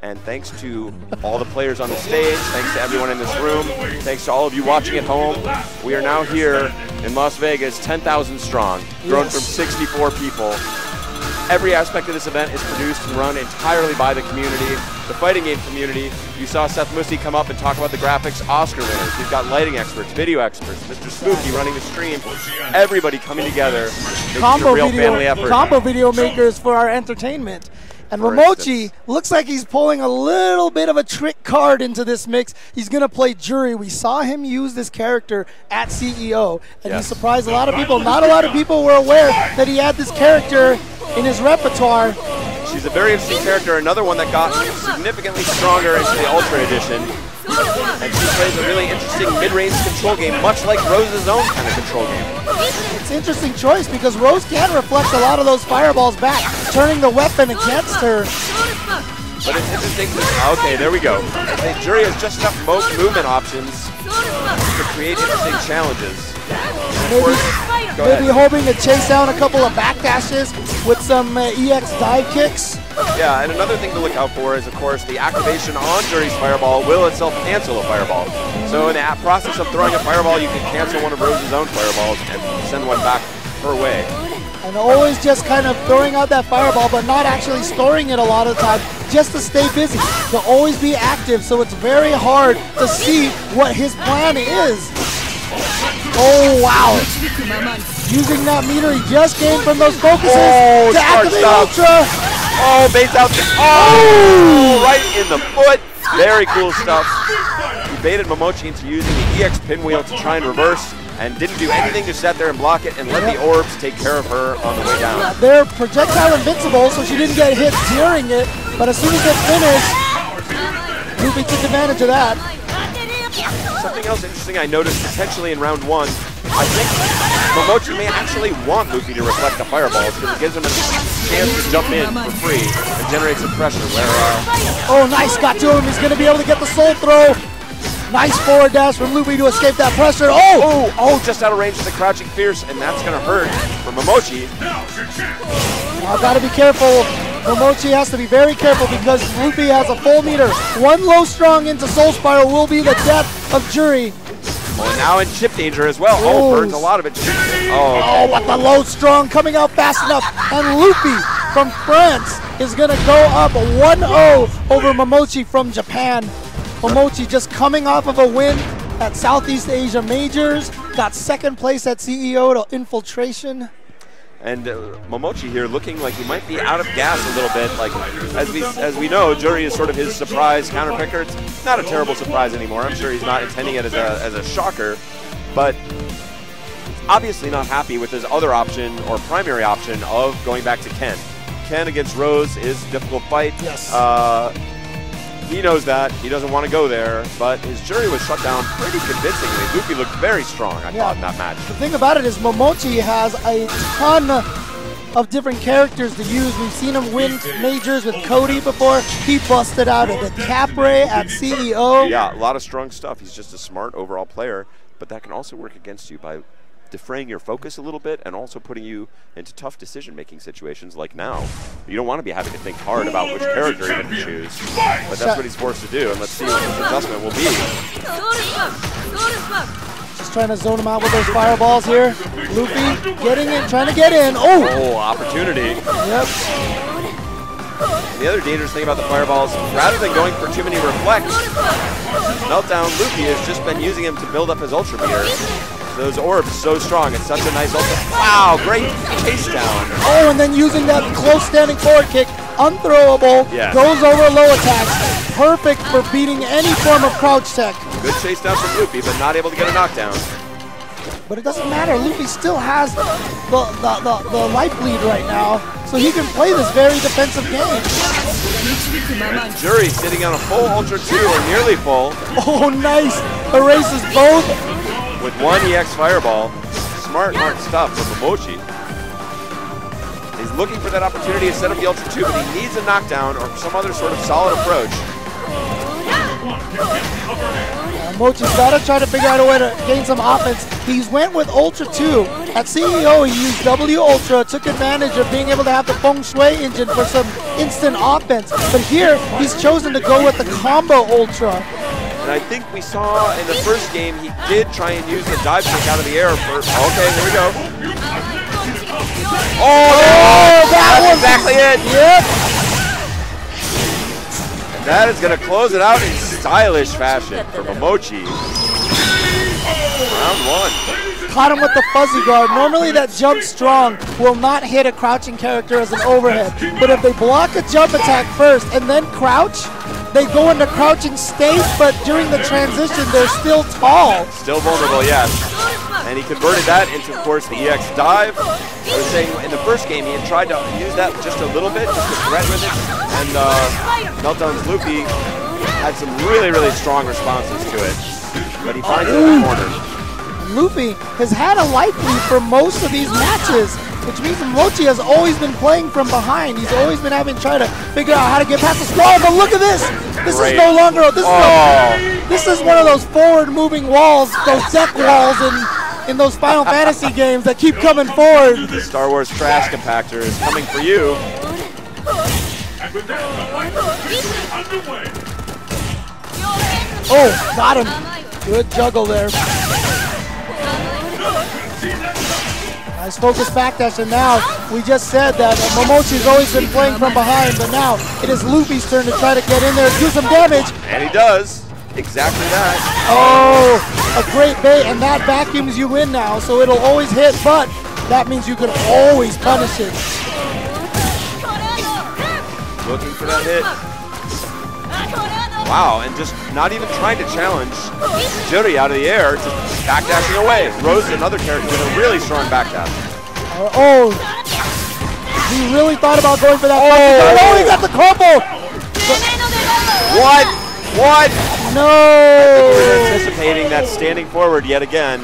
And thanks to all the players on the stage, thanks to everyone in this room, thanks to all of you watching at home, we are now here in Las Vegas, 10,000 strong, grown from 64 people. Every aspect of this event is produced and run entirely by the community, the fighting game community. You saw Seth Musi come up and talk about the graphics, Oscar winners. We've got lighting experts, video experts, Mr. Spooky running the stream. Everybody coming together, making a real family effort. Combo video makers for our entertainment. And Momochi looks like he's pulling a little bit of a trick card into this mix. He's going to play Jury. We saw him use this character at CEO, and he surprised a lot of people. Not a lot of people were aware that he had this character in his repertoire. She's a very interesting character, another one that got significantly stronger into the Ultra Edition. And she plays a really interesting mid-range control game, much like Rose's own kind of control game. It's an interesting choice because Rose can reflect a lot of those fireballs back, turning the weapon against her. But it's interesting. Okay, there we go. The Jury has just enough movement options to create interesting challenges. Maybe hoping to chase down a couple of backdashes with some EX dive kicks. Yeah, and another thing to look out for is, of course, the activation on Jury's fireball will itself cancel a fireball. So in the process of throwing a fireball, you can cancel one of Rose's own fireballs and send one back her way. And always just kind of throwing out that fireball, but not actually storing it a lot of the time, just to stay busy, to always be active, so it's very hard to see what his plan is. Oh, wow. Using that meter he just gained from those focuses to activate Ultra. Oh, base out. Oh, right in the foot. Very cool stuff. He baited Momochi into using the EX pinwheel to try and reverse, and didn't do anything to sit there and block it and let the orbs take care of her on the way down. Yeah, they're projectile invincible, so she didn't get hit during it, but as soon as it finished, Louffy took advantage of that. Something else interesting I noticed potentially in round one, I think Momochi may actually want Louffy to reflect the fireballs because it gives him a chance to jump in for free and generate some pressure. Oh, nice, got to him. He's going to be able to get the soul throw. Nice forward dash from Louffy to escape that pressure. Oh, just out of range of the crouching fierce, and that's going to hurt for Momochi. Now, got to be careful. Momochi has to be very careful because Louffy has a full meter. One low strong into Soul Spiral will be the death of Jury. Well, now in chip danger as well. Oh, burns a lot of it. Oh, but the low strong coming out fast enough. And Louffy from France is going to go up 1-0 over Momochi from Japan. Momochi just coming off of a win at Southeast Asia Majors. Got second place at CEO to Infiltration. And Momochi here looking like he might be out of gas a little bit. Like as we know, Jury is sort of his surprise counter picker. It's not a terrible surprise anymore. I'm sure he's not intending it as a shocker, but obviously not happy with his other option or primary option of going back to Ken. Ken against Rose is a difficult fight. Yes. He knows that. He doesn't want to go there, but his Jury was shut down pretty convincingly. Louffy looked very strong, I thought, in that match. The thing about it is Momochi has a ton of different characters to use. We've seen him win majors with Cody before. He busted out at the Capray at CEO. Yeah, a lot of strong stuff. He's just a smart overall player, but that can also work against you by defraying your focus a little bit and also putting you into tough decision-making situations like now. You don't want to be having to think hard about which character you're going to choose, but that's what he's forced to do, and let's see what his adjustment will be. Just trying to zone him out with those fireballs here. Louffy getting in, trying to get in. Oh, opportunity. Yep. The other dangerous thing about the fireballs, rather than going for too many reflects, Meltdown Louffy has just been using him to build up his ultra meter. Those orbs so strong. It's such a nice ultra. Wow, great chase down. Oh, and then using that close standing forward kick, unthrowable, goes over low attacks. Perfect for beating any form of crouch tech. Good chase down from Louffy, but not able to get a knockdown. But it doesn't matter. Louffy still has the life lead right now, so he can play this very defensive game. And Jury sitting on a full Ultra 2 or nearly full. Oh, nice. Erases both. With one EX Fireball. Smart stuff from Momochi. He's looking for that opportunity to set up the Ultra 2, but he needs a knockdown or some other sort of solid approach. Momochi's got to try to figure out a way to gain some offense. He's went with Ultra 2. At CEO, he used W Ultra, took advantage of being able to have the Feng Shui engine for some instant offense. But here, he's chosen to go with the Combo Ultra. And I think we saw in the first game, he did try and use the dive kick out of the air first. Okay, here we go. Oh, that's exactly it. Yep. And that is going to close it out in stylish fashion for Momochi. Round one. Caught him with the fuzzy guard. Normally that jump strong will not hit a crouching character as an overhead. But if they block a jump attack first and then crouch, they go into crouching state, but during the transition, they're still tall. Still vulnerable, yes. And he converted that into, of course, the EX dive. I was saying in the first game, he had tried to use that just a little bit, just to threat with it. And Meltdown's Louffy had some really, really strong responses to it. But he finds it in the corner. Louffy has had a life lead for most of these matches, which means Momochi has always been playing from behind. He's always been having to try to figure out how to get past the wall. But look at this! This is no longer. This is one of those forward-moving walls, those deck walls in those Final Fantasy games that keep coming forward. The Star Wars trash compactor is coming for you. Oh, got him. Good juggle there. Nice focus backdash, and now we just said that Momochi's always been playing from behind, but now it is Luffy's turn to try to get in there and do some damage. And he does. Exactly that. Oh, a great bait, and that vacuums you in now, so it'll always hit, but that means you can always punish it. Looking for that hit. Wow, and just not even trying to challenge Juri out of the air, just backdashing away. Rose, another character with a really strong backdash. Oh, he really thought about going for that. Oh, he got the combo. What? What? No. I think we're anticipating that standing forward yet again.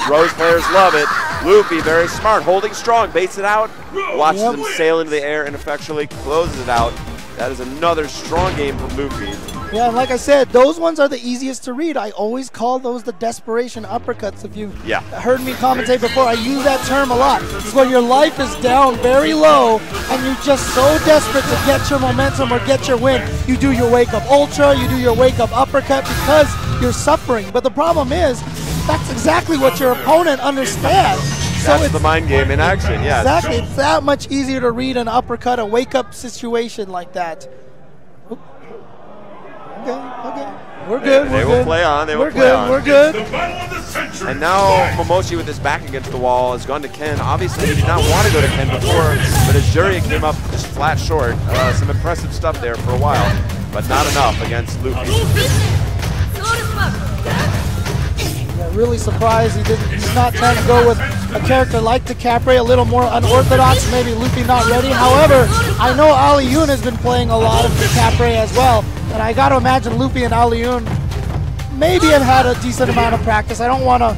Rose players love it. Louffy, very smart, holding strong, baits it out, watches him sail into the air and effectually closes it out. That is another strong game from Louffy. Yeah, and like I said, those ones are the easiest to read. I always call those the desperation uppercuts. If you've heard me commentate before, I use that term a lot. It's when your life is down very low and you're just so desperate to get your momentum or get your win. You do your wake-up ultra, you do your wake-up uppercut because you're suffering. But the problem is, that's exactly what your opponent understands. So That's the mind game in action, yeah. Exactly. It's that much easier to read an uppercut, a wake-up situation like that. Okay. We're good. They will play on. We're good. And now Momochi with his back against the wall has gone to Ken. Obviously, he did not want to go to Ken before, but as Juri came up just flat short. Some impressive stuff there for a while, but not enough against Louffy. Yeah, really surprised he's not trying to go with a character like DiCaprio, a little more unorthodox, maybe Louffy not ready. However, I know Ali Yoon has been playing a lot of DiCaprio as well, and I got to imagine Louffy and Ali Yoon maybe have had a decent amount of practice. I don't want to,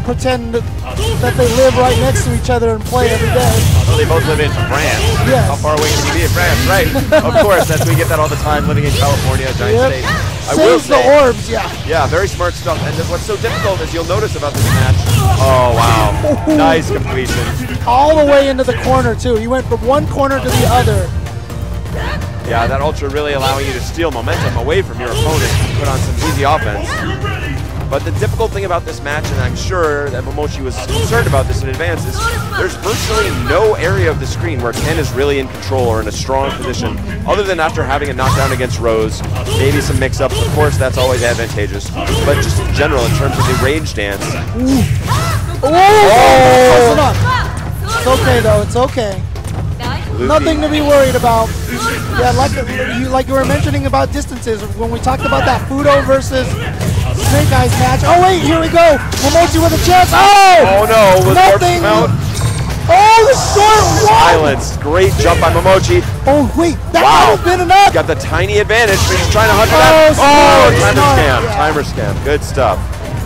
pretend that they live right next to each other and play every day. Although they both live in France. Yes. How far away can you be in France? Right. Of course, we get that all the time living in California, giant state. I will say, the orbs, yeah. Yeah, very smart stuff. And what's so difficult is you'll notice about this match. Oh, wow. Nice completion. All the way into the corner, too. He went from one corner to the other. Yeah, that ultra really allowing you to steal momentum away from your opponent and put on some easy offense. But the difficult thing about this match, and I'm sure that Momochi was concerned about this in advance, is there's virtually no area of the screen where Ken is really in control or in a strong position, other than after having a knockdown against Rose, maybe some mix-ups. Of course, that's always advantageous. But just in general, in terms of the range dance. It's okay, though. It's okay. Louffy. Nothing to be worried about. Yeah, like you were mentioning about distances, when we talked about that Fudo versus Snake Eyes match. Oh wait, here we go. Momochi with a chance. Oh no, with nothing. Oh, the short one. Silence. Great jump by Momochi. Oh wait, that might have been enough. Got the tiny advantage, but he's trying to hunt for that. Timer scam. Good stuff.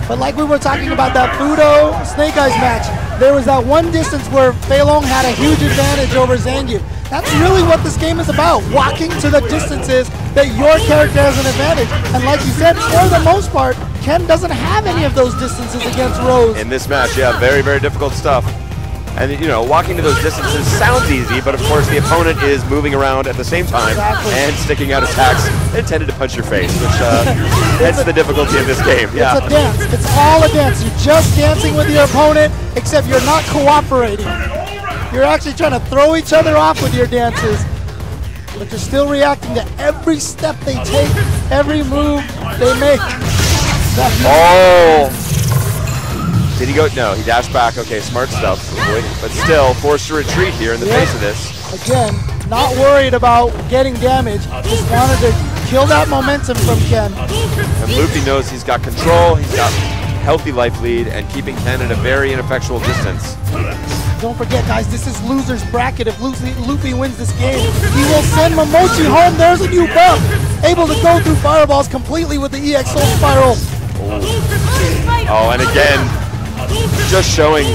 But like we were talking about that Fudo Snake Eyes match, there was that one distance where Fei Long had a huge advantage over Zangief. That's really what this game is about, walking to the distances that your character has an advantage. And like you said, for the most part, Ken doesn't have any of those distances against Rose. In this match, yeah, very, very difficult stuff. And, you know, walking to those distances sounds easy, but of course the opponent is moving around at the same time and sticking out attacks intended to punch your face, which that's the difficulty of this game. Yeah. It's a dance. It's all a dance. You're just dancing with your opponent, except you're not cooperating. You're actually trying to throw each other off with your dances, but you're still reacting to every step they take, every move they make. Oh! Did he go? No, he dashed back. Okay, smart stuff. But still, forced to retreat here in the face of this. Again, not worried about getting damage. Just wanted to kill that momentum from Ken. And Louffy knows he's got control, he's got healthy life lead, and keeping Ken at a very ineffectual distance. Don't forget, guys, this is loser's bracket. If Louffy wins this game, he will send Momochi home. There's a new buff. Able to go through fireballs completely with the EX Soul Spiral. Oh, and again, just showing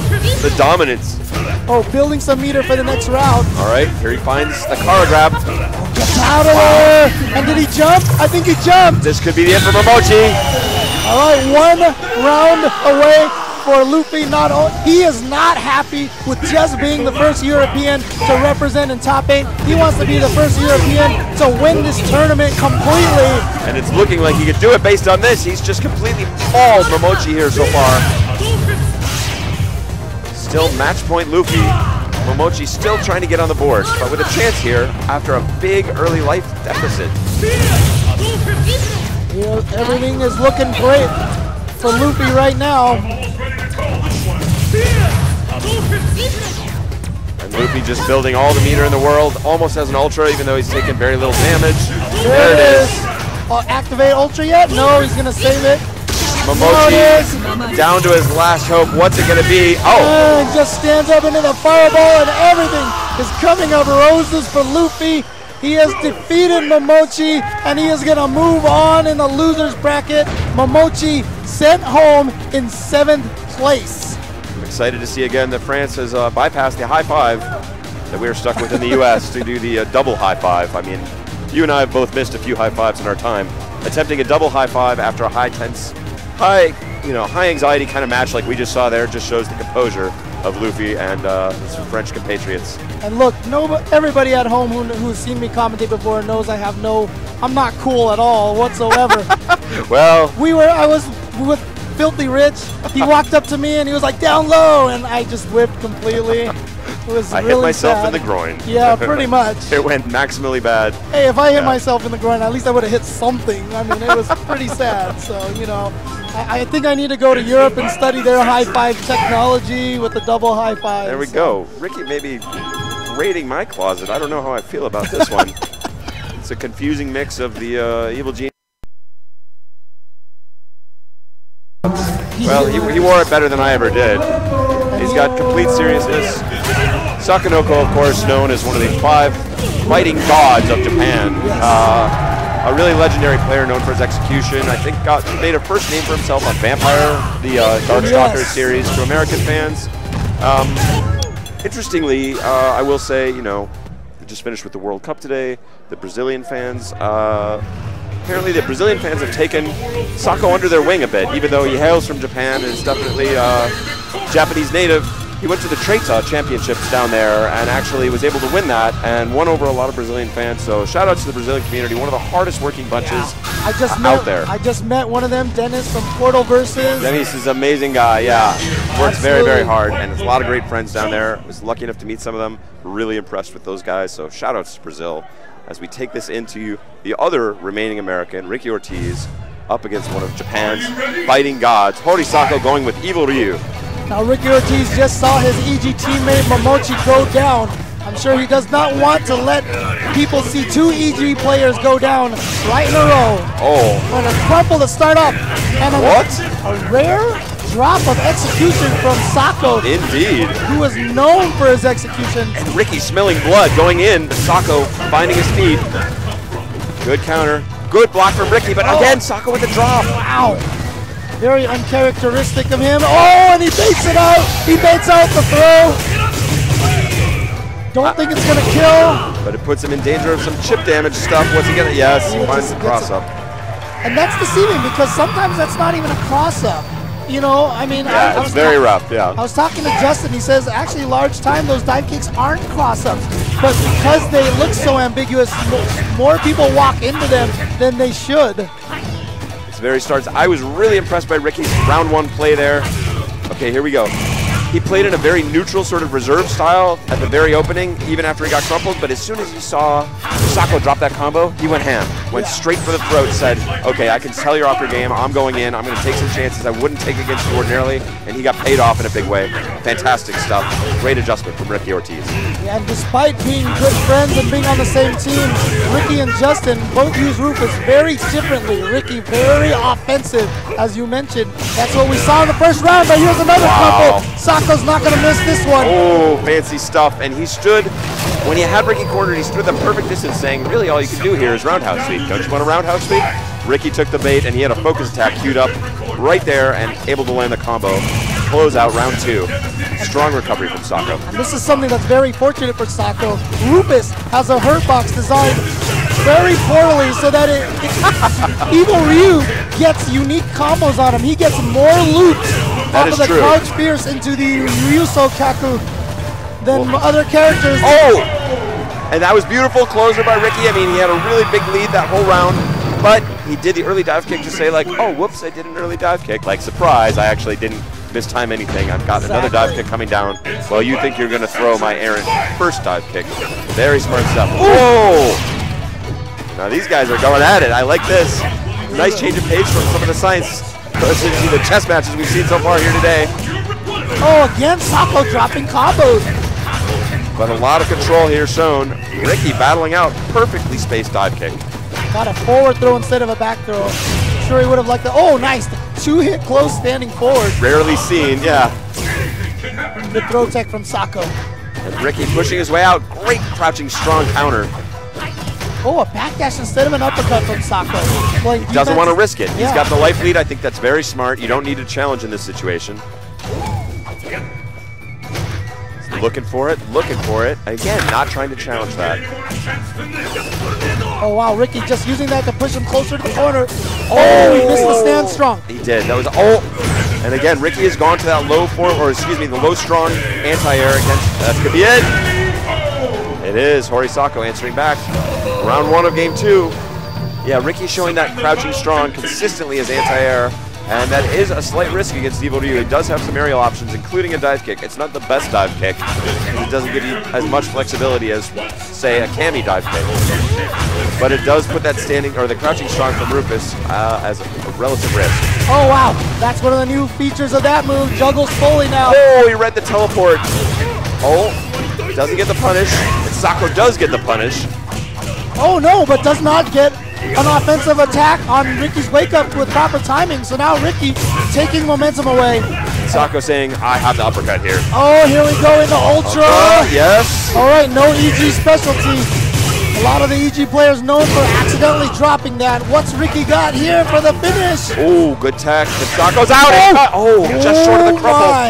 the dominance. Oh, building some meter for the next round. All right, here he finds the Kara grab. Gets out of there. And did he jump? I think he jumped. This could be the end for Momochi. All right, 1 round away for Louffy. He is not happy with just being the first European to represent in top 8. He wants to be the first European to win this tournament completely. And it's looking like he could do it based on this. He's just completely mauled Momochi here so far. Still match point Louffy. Momochi still trying to get on the board, but with a chance here after a big early life deficit. Yeah, everything is looking great for Louffy right now. And Louffy just building all the meter in the world, almost has an ultra even though he's taken very little damage. There it is. Activate ultra yet? No, he's gonna save it. Momochi down to his last hope. What's it going to be? Oh! And just stands up into the fireball and everything is coming of roses for Louffy. He has defeated Momochi and he is going to move on in the loser's bracket. Momochi sent home in 7th place. I'm excited to see again that France has bypassed the high five that we were stuck with in the US to do the double high five. I mean, you and I have both missed a few high fives in our time. Attempting a double high five after a high anxiety kind of match like we just saw there just shows the composure of Louffy and his French compatriots. And look, everybody at home who's seen me commentate before knows I'm not cool at all whatsoever. Well, I was with Filthy Rich. He walked up to me and he was like, down low, and I just whipped completely. It was I really hit myself sad. in the groin. Yeah, pretty much. It went maximally bad. Hey, if I hit myself in the groin, at least I would have hit something. I mean, it was pretty sad. So, you know, I think I need to go to Europe and study their high five technology with the double high five. There we go. Ricky may be raiding my closet. I don't know how I feel about this one. It's a confusing mix of the Evil Genius. Well, he wore it better than I ever did. He's got complete seriousness. Sakanoko, of course, known as one of the 5 fighting gods of Japan. A really legendary player known for his execution. I think made a first name for himself on Vampire, the Darkstalkers series to American fans. Interestingly, I will say, you know, we just finished with the World Cup today. The Brazilian fans, apparently the Brazilian fans have taken Sako under their wing a bit, even though he hails from Japan and is definitely Japanese native. He went to the Treta Championships down there and actually was able to win that and won over a lot of Brazilian fans. So shout out to the Brazilian community, one of the hardest working bunches out there. I just met one of them, Dennis from Portal Versus. Dennis is an amazing guy, yeah. Works very, very hard and has a lot of great friends down there. Was lucky enough to meet some of them. Really impressed with those guys. So shout outs to Brazil as we take this into the other remaining American, Ricky Ortiz, up against one of Japan's fighting gods, Horisako, going with Evil Ryu. Now Ricky Ortiz just saw his EG teammate Momochi go down. I'm sure he does not want to let people see 2 EG players go down right in a row. Oh. And a crumple to start off. And a rare drop of execution from Sako. Indeed. Who is known for his execution. And Ricky smelling blood going in. Sako finding his feet. Good counter. Good block from Ricky, but again, Sako with the drop. Wow. Very uncharacteristic of him. Oh, and he baits it out. He baits out the throw. don't think it's going to kill. But it puts him in danger of some chip damage stuff. What's he going to? Yes, he finds the cross-up. And that's deceiving because sometimes that's not even a cross-up. You know, I mean, yeah, it's very rough, yeah. I was talking to Justin. He says, actually, large time, those dive kicks aren't cross-ups. But because they look so ambiguous, more people walk into them than they should. It's very starts. I was really impressed by Ricky's round 1 play there. Okay, here we go. He played in a very neutral sort of reserve style at the very opening, even after he got crumpled, but as soon as he saw Sako drop that combo, he went ham. Went straight for the throat, said, okay, I can tell you're off your game, I'm going in, I'm going to take some chances I wouldn't take against you ordinarily, and he got paid off in a big way. Fantastic stuff. Great adjustment from Ricky Ortiz. Yeah, and despite being good friends and being on the same team, Ricky and Justin both use Rufus very differently. Ricky very offensive, as you mentioned. That's what we saw in the first round, but here's another crumple. Sako's not going to miss this one. Oh, fancy stuff. And he stood, when he had Ricky cornered, he stood the perfect distance saying, really all you can do here is roundhouse sweep. Don't you want a roundhouse sweep? Ricky took the bait and he had a focus attack queued up right there and able to land the combo. Close out round 2. Strong recovery from Sako. And this is something that's very fortunate for Sako. Rufus has a hurt box designed very poorly so that EVO Ryu gets unique combos on him. He gets more loops off of the Crouch Fierce into the Ryuso Kaku than other characters. Oh! And that was beautiful closer by Ricky. I mean, he had a really big lead that whole round, but he did the early dive kick to say like, oh, whoops, I did an early dive kick. Like, surprise, I actually didn't mistime anything. I've got another dive kick coming down. Well, you think you're going to throw my errant first dive kick. Very smart stuff. Whoa! Now these guys are going at it. I like this. Nice change of pace from some of the science. The chess matches we've seen so far here today. Oh, again, Sako dropping combos. But a lot of control here shown. Ricky battling out perfectly spaced dive kick. Got a forward throw instead of a back throw. I'm sure he would have liked that. Oh, nice. 2-hit close standing forward. Rarely seen, yeah. The throw tech from Sako. And Ricky pushing his way out. Great crouching strong counter. Oh, a backdash instead of an uppercut from Sako. He doesn't want to risk it. He's got the life lead. I think that's very smart. You don't need a challenge in this situation. Looking for it, looking for it. Again, not trying to challenge that. Oh, wow, Ricky just using that to push him closer to the corner. Oh, he missed the stand strong. He did. That was, and again, Ricky has gone to that low form, or excuse me, the low strong anti-air against, that could be it. It is Hori Sako answering back. Round 1 of game 2. Yeah, Ricky showing that crouching strong consistently as anti-air. And that is a slight risk against EVO Ryu. It does have some aerial options, including a dive kick. It's not the best dive kick, because it doesn't give you as much flexibility as, say, a Kami dive kick. But it does put that standing, or the crouching strong from Rufus as a relative risk. Oh, wow. That's one of the new features of that move. Juggles fully now. Oh, he read the teleport. Oh, doesn't get the punish. And Sako does get the punish. Oh, no, but does not get an offensive attack on Ricky's wake up with proper timing. So now Ricky taking momentum away. Sako saying, I have the uppercut here. Oh, here we go into Ultra. Yes. All right, no EG specialty. A lot of the EG players known for accidentally dropping that. What's Ricky got here for the finish? Oh, good tech. And Sako's out. Just short of the crumple.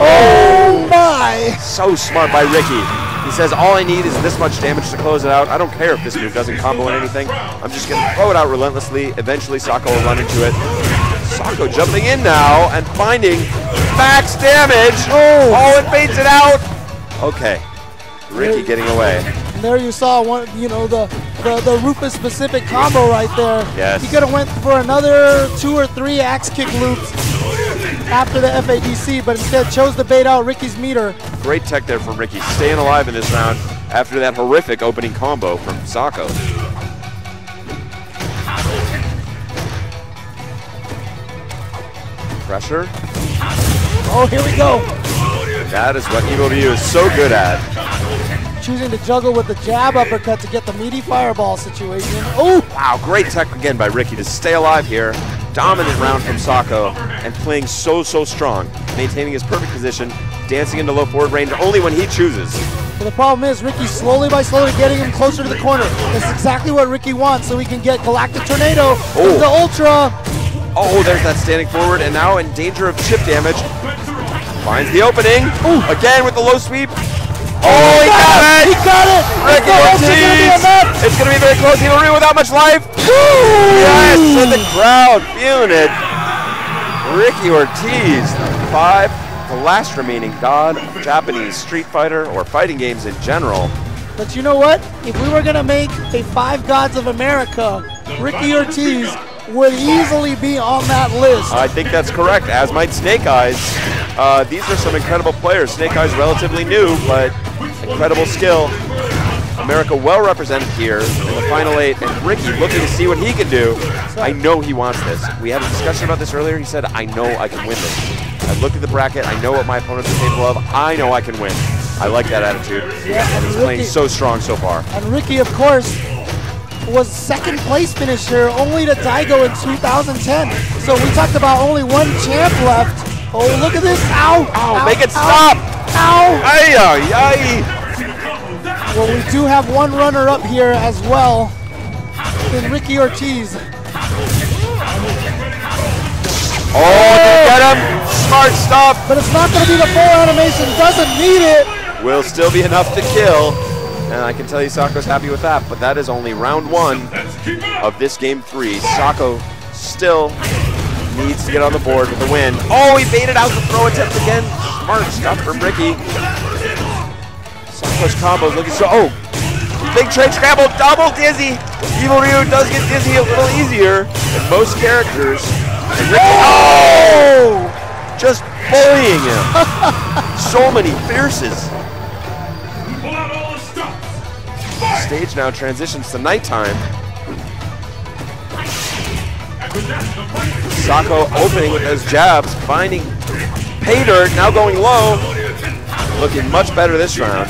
Oh my. So smart by Ricky. He says, all I need is this much damage to close it out. I don't care if this move doesn't combo in anything. I'm just going to throw it out relentlessly. Eventually, Sako will run into it. Sako jumping in now and finding max damage. Oh, it baits it out. Okay. Ricky getting away. And there you saw one, the Rufus specific combo right there. Yes. He could have went for another 2 or 3 axe kick loops after the FADC, but instead chose to bait out Ricky's meter. Great tech there from Ricky, staying alive in this round after that horrific opening combo from Sako. Pressure. Oh, here we go. That is what EVO Ryu is so good at. Choosing to juggle with the jab uppercut to get the meaty fireball situation. Oh! Wow, great tech again by Ricky to stay alive here. Dominant round from Sako and playing so strong, maintaining his perfect position, dancing into low forward range only when he chooses. But the problem is Ricky slowly getting him closer to the corner. That's exactly what Ricky wants, so he can get Galactic Tornado with the Ultra. Oh, there's that standing forward, and now in danger of chip damage. Finds the opening. Again with the low sweep. Oh, he got it! He got it! Ricky Ortiz! It's going to be very close. He'll read without much life. Yes, and the crowd feeling it. Ricky Ortiz, 5, the last remaining god of Japanese Street Fighter or fighting games in general. But you know what? If we were going to make a 5 Gods of America, Ricky Ortiz would easily be on that list. I think that's correct, as might Snake Eyes. These are some incredible players. Snake Eyes relatively new, but incredible skill. America well represented here in the Final 8, and Ricky looking to see what he can do. I know he wants this. We had a discussion about this earlier. He said, I know I can win this. I looked at the bracket. I know what my opponents are capable of. I know I can win. I like that attitude. Yeah, and he's playing so strong so far. And Ricky, of course, was second place finisher only to Daigo in 2010. So we talked about only 1 champ left. Oh, look at this. Ow. Ow, make it stop. Ow. Ay, ay, ay. Well, we do have 1 runner-up here as well in Ricky Ortiz. Oh, did he get him? Smart stuff. But it's not going to be the full animation. Doesn't need it. Will still be enough to kill. And I can tell you Sako's happy with that, but that is only round 1 of this game 3. Sako still needs to get on the board with the win. Oh, he baited out the throw attempt again. Smart stuff from Ricky. Sako's combos looking so, oh, big trade scramble, double dizzy. Evil Ryu does get dizzy a little easier than most characters. And Ricky, oh, just bullying him. So many fierces. Stage now transitions to nighttime. Sako opening with those jabs, finding pay dirt, now going low. Looking much better this round.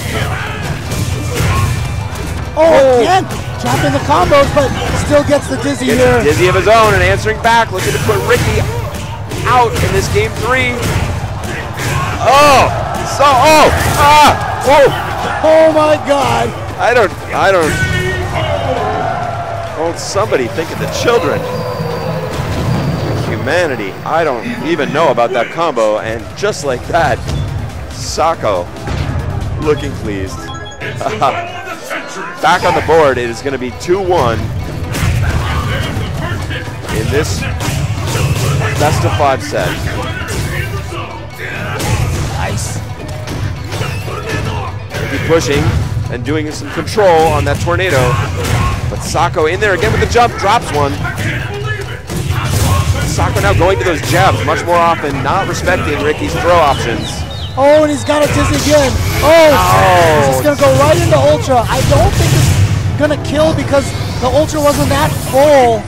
Oh, again, dropping the combos, but still gets the dizzy here. Dizzy of his own and answering back, looking to put Ricky out in this game 3. Oh, so, oh, ah, oh. Oh my God. I don't, won't somebody think of the children? Humanity, I don't even know about that combo, and just like that, Sako looking pleased. Back on the board, it is going to be 2-1 in this best of 5 set. Nice. Keep pushing and doing some control on that tornado. But Sako in there again with the jump, drops one. Sako now going to those jabs much more often, not respecting Ricky's throw options. Oh, and he's got it dizzy again. Oh, this is going to go right into Ultra. I don't think it's going to kill because the Ultra wasn't that full.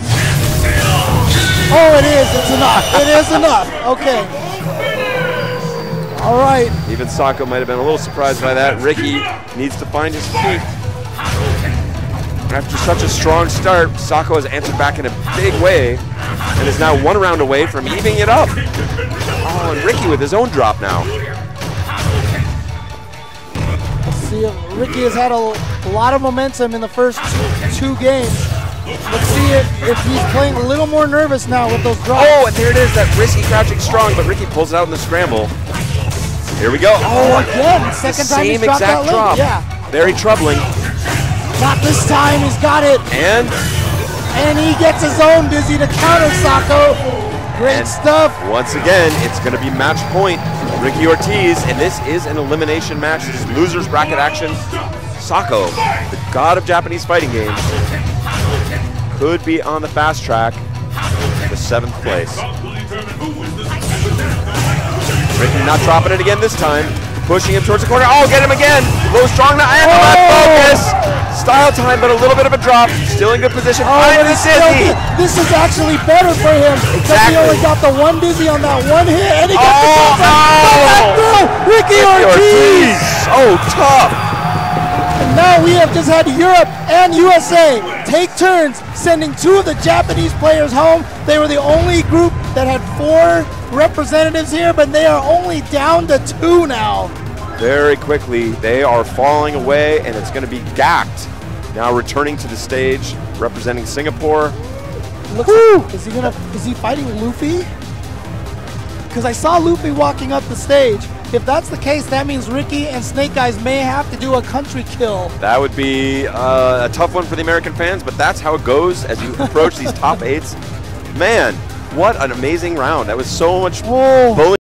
Oh, it is. It's enough. It is enough. Okay. All right. Even Sako might have been a little surprised by that. Ricky needs to find his feet. After such a strong start, Sako has answered back in a big way and is now 1 round away from evening it up. Oh, and Ricky with his own drop now. Let's see, Ricky has had a lot of momentum in the first two games. Let's see if he's playing a little more nervous now with those drops. Oh, and there it is, that risky crouching strong, but Ricky pulls it out in the scramble. Here we go. Oh, again, second time he's dropped that link. Yeah. Very troubling. Not this time, he's got it. And he gets his own dizzy to counter Sako. Great stuff. Once again, it's going to be match point. Ricky Ortiz, and this is an elimination match. This is losers bracket action. Sako, the god of Japanese fighting games, could be on the fast track to 7th place. Ricky not dropping it again this time. Pushing him towards the corner. Oh, get him again. Low strong now, and the left focus. Style time, but a little bit of a drop. Still in good position. This is actually better for him. Exactly. He only got the 1 dizzy on that 1 hit, and he got the Ricky Ortiz. So tough. And now we have just had Europe and USA take turns sending 2 of the Japanese players home. They were the only group that had 4 representatives here, but they are only down to 2 now. Very quickly, they are falling away, and it's going to be Gact now returning to the stage, representing Singapore. Is he fighting Louffy? Because I saw Louffy walking up the stage, If that's the case, that means Ricky and Snake Eyes may have to do a country kill. That would be a tough one for the American fans, but that's how it goes as you approach these top 8s. Man, what an amazing round. That was so much bowling.